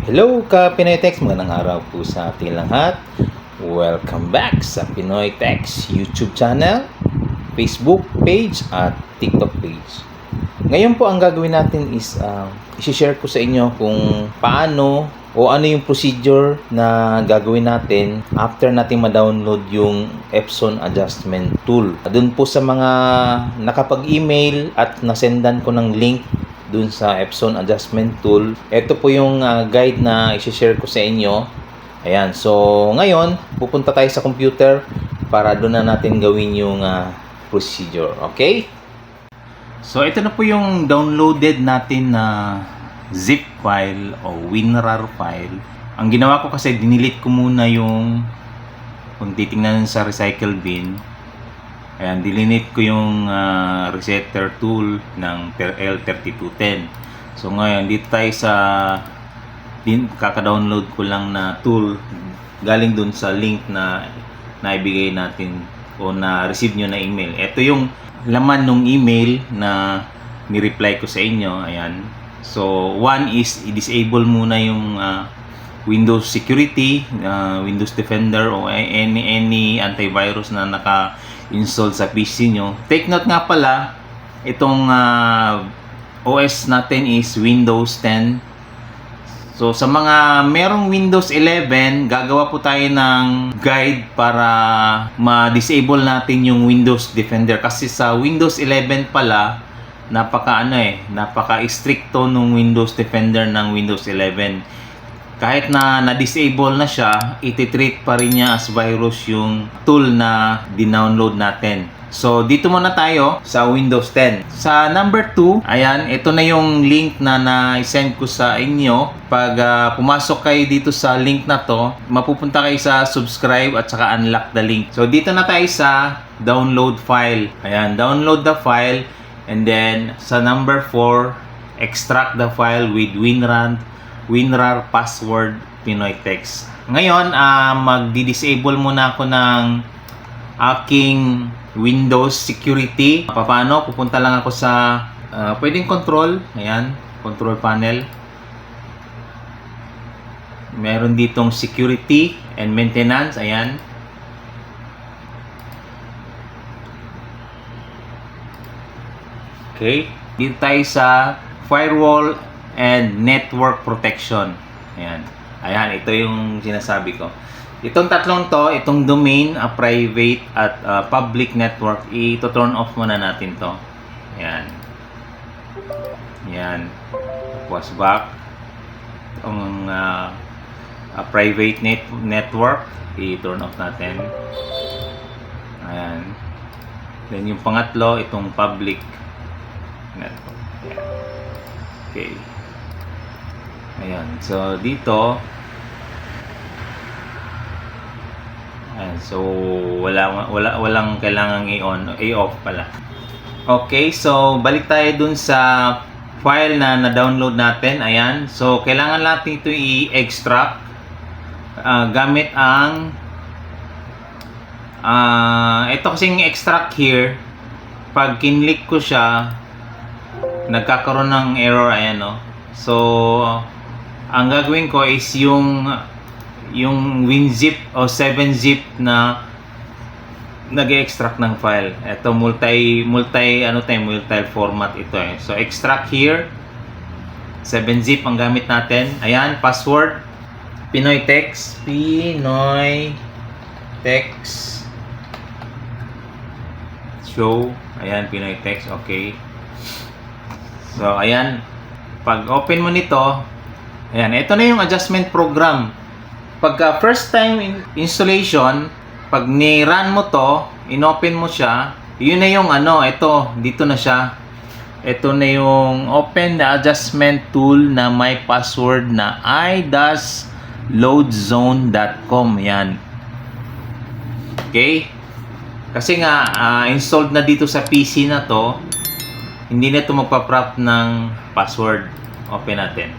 Hello ka-Pinoy Text! Magandang araw po sa ating lahat. Welcome back sa Pinoy Text YouTube channel, Facebook page at TikTok page. Ngayon po ang gagawin natin is i-share ko sa inyo kung paano o ano yung procedure na gagawin natin after natin ma-download yung Epson Adjustment Tool. Doon po sa mga nakapag-email at nasendan ko ng link dun sa Epson Adjustment Tool. Ito po yung guide na i-share ko sa inyo. Ayan. So, ngayon, pupunta tayo sa computer para doon na natin gawin yung procedure. Okay? So, ito na po yung downloaded natin na zip file o WinRAR file. Ang ginawa ko kasi, dinilit ko muna yung, kung titingnan sa recycle bin, ayan, dilinit ko yung resetter tool ng L3210. So ngayon, dito tayo sa kaka-download ko lang na tool galing dun sa link na naibigay natin o na-receive nyo na email. Ito yung laman ng email na ni-reply ko sa inyo. Ayan. So, one is i-disable muna yung Windows Security, Windows Defender o any antivirus na naka-install sa PC nyo. Take note nga pala, itong OS natin is Windows 10. So sa mga merong Windows 11, gagawa po tayo ng guide para ma-disable natin yung Windows Defender. Kasi sa Windows 11 pala, napaka-stricto nung Windows Defender ng Windows 11. Kahit na na-disable na siya, iti-treat pa rin niya as virus yung tool na dinownload natin. So, dito muna tayo sa Windows 10. Sa number 2, ayan, ito na yung link na na-send ko sa inyo. Pag pumasok kayo dito sa link na to, mapupunta kayo sa subscribe at saka unlock the link. So, dito na tayo sa download file. Ayan, download the file. And then, sa number 4, extract the file with WinRAR password Pinoy Text. Ngayon, magdi-disable muna ako ng aking Windows Security. Paano? Pupunta lang ako sa pwedeng control. Ayan, control panel. Meron ditong security and maintenance. Ayan. Okay. Dito tayo sa firewall and network protection. Ayan. Ayan, ito yung sinasabi ko. Itong tatlong to, itong domain, private at public network, i-turn off muna natin to. Ayan. Ayan. Tapos back. Itong private network, i-turn off natin. Ayan. Then yung pangatlo, itong public network. Ayan. Okay. Ayan. So, dito, ayan. So, walang kailangang i-off pala. Okay. So, balik tayo dun sa file na na-download natin. Ayan. So, kailangan natin ito i-extract gamit ang ito kasing extract here. Pag kinlik ko siya, nagkakaroon ng error. Ayan, no? So, ang gagawin ko is yung WinZip o 7-zip na nag-extract ng file. Ito multi format ito eh. So extract here. 7-zip ang gamit natin. Ayan, password Pinoy Text, Pinoy Text show. Ayan, Pinoy Text. Okay. So ayan, pag open mo nito, ayan, ito na yung adjustment program. Pagka first time installation, pag ni-run mo to, in-open mo siya, yun na yung ito, dito na siya. Ito na yung open the adjustment tool na may password na i-loadzone.com. Yan. Okay? Kasi nga, installed na dito sa PC na to, hindi na ito magpa-prompt ng password. Open natin.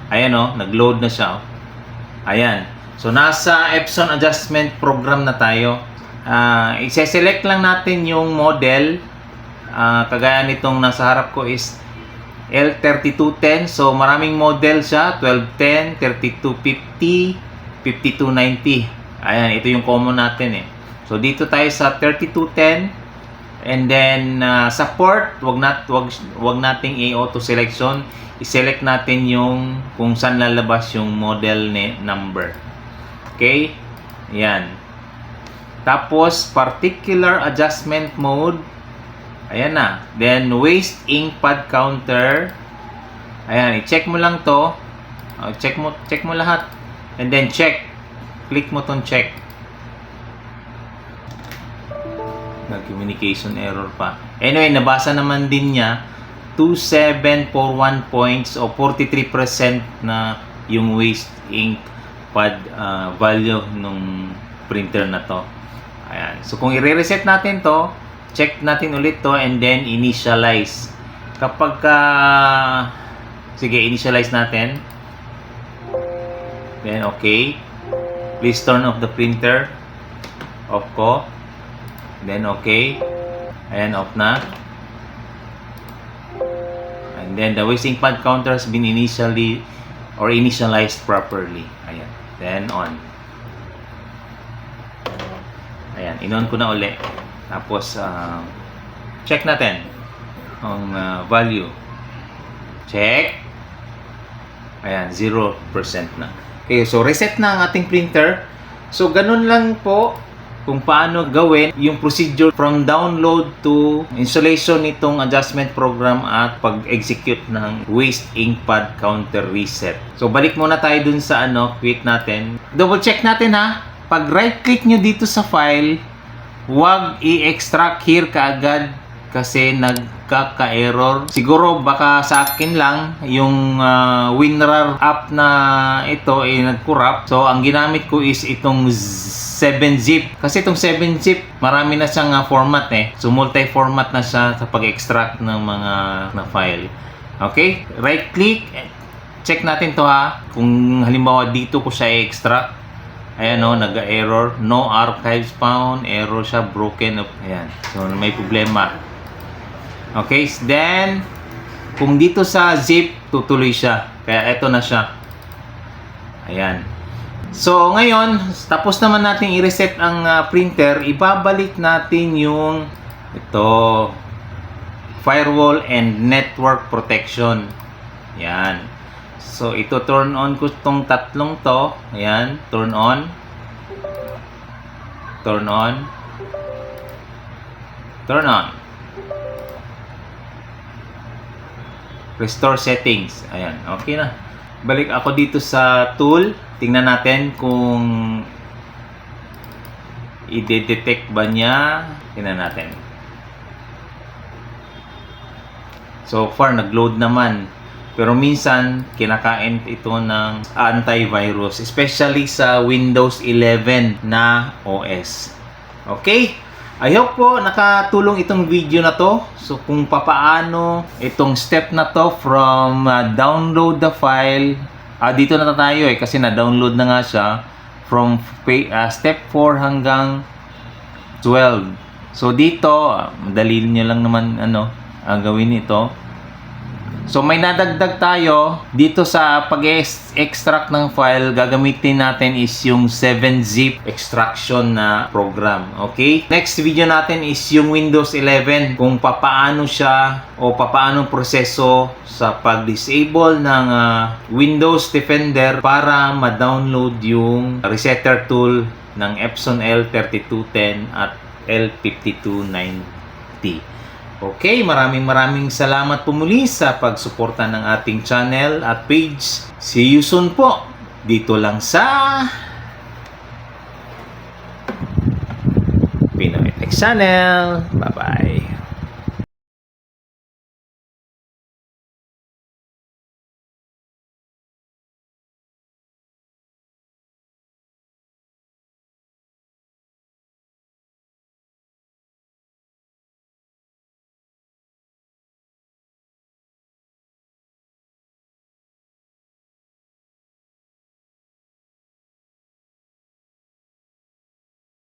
Ayan o, nag-load na siya. Ayan. So, nasa Epson Adjustment Program na tayo. I-select lang natin yung model. Kagaya nitong nasa harap ko is L3210. So maraming model siya, 1210, 3250, 5290. Ayan, ito yung common natin eh. So dito tayo sa 3210. And then sa port, wag nating i-auto selection. I-select natin yung kung saan lalabas yung model number. Okay? Ayan. Tapos particular adjustment mode. Ayan na. Then waste ink pad counter. Ayan, i-check mo lang to. Check mo lahat. And then check. Click mo tong check. Nag-communication error pa. Anyway, nabasa naman din niya 2741 points o 43% na yung waste ink pad value nung printer na to. Ayan. So kung i-reset natin to, check natin ulit to and then initialize. Kapag sige, initialize natin. Then okay. Please turn off the printer. Off ko. Then okay. Ayan, off na. And then the waste ink pad counter has been initialized properly. Ayan. Then on. Ayan, in-on ko na uli. Tapos check natin ang value. Check. Ayan, 0% na. Okay, so reset na ang ating printer. So ganun lang po kung paano gawin yung procedure from download to installation nitong adjustment program at pag-execute ng waste ink pad counter reset. So balik muna tayo dun sa quit natin. Double check natin ha. Pag right click nyo dito sa file, huwag i-extract here kaagad kasi nagkaka-error. Siguro baka sa akin lang yung WinRAR app na ito ay nag-corrupt. So ang ginamit ko is itong 7-zip. Kasi itong 7-zip, marami na siyang format eh. So multi-format na siya sa pag-extract ng mga file. Okay? Right click. Check natin to ha. Kung halimbawa dito ko siya i-extract. Ayan o, nag-error. No archives found. Error siya. Broken. Ayan. So may problema. Okay, then kung dito sa zip, tutuloy siya. Kaya eto na siya. Ayan. So ngayon, tapos naman natin i-reset ang printer, ibabalik natin yung ito, firewall and network protection. Ayan. So ito, turn on ko itong tatlong to. Ayan, turn on. Turn on. Turn on. Restore settings. Ayan, okay na. Balik ako dito sa tool. Tingnan natin kung i-detect ba niya. Tingnan natin. So far, nag-load naman. Pero minsan, kinakain ito ng antivirus. Especially sa Windows 11 na OS. Okay? I hope po nakatulong itong video na to. So kung papaano itong step na to from download the file. Dito na tayo eh kasi na-download na nga siya. From step 4 hanggang 12. So dito, madali nyo lang naman gawin ito. So may nadagdag tayo dito sa pag-extract ng file. Gagamitin natin is yung 7-zip extraction na program. Okay? Next video natin is yung Windows 11. Kung papaano siya o papaano proseso sa pag-disable ng Windows Defender para ma-download yung resetter tool ng Epson L3210 at L5290. Okay, maraming salamat po muli sa pagsuporta ng ating channel at page. See you soon po dito lang sa Pinoy Tech Channel. Bye-bye.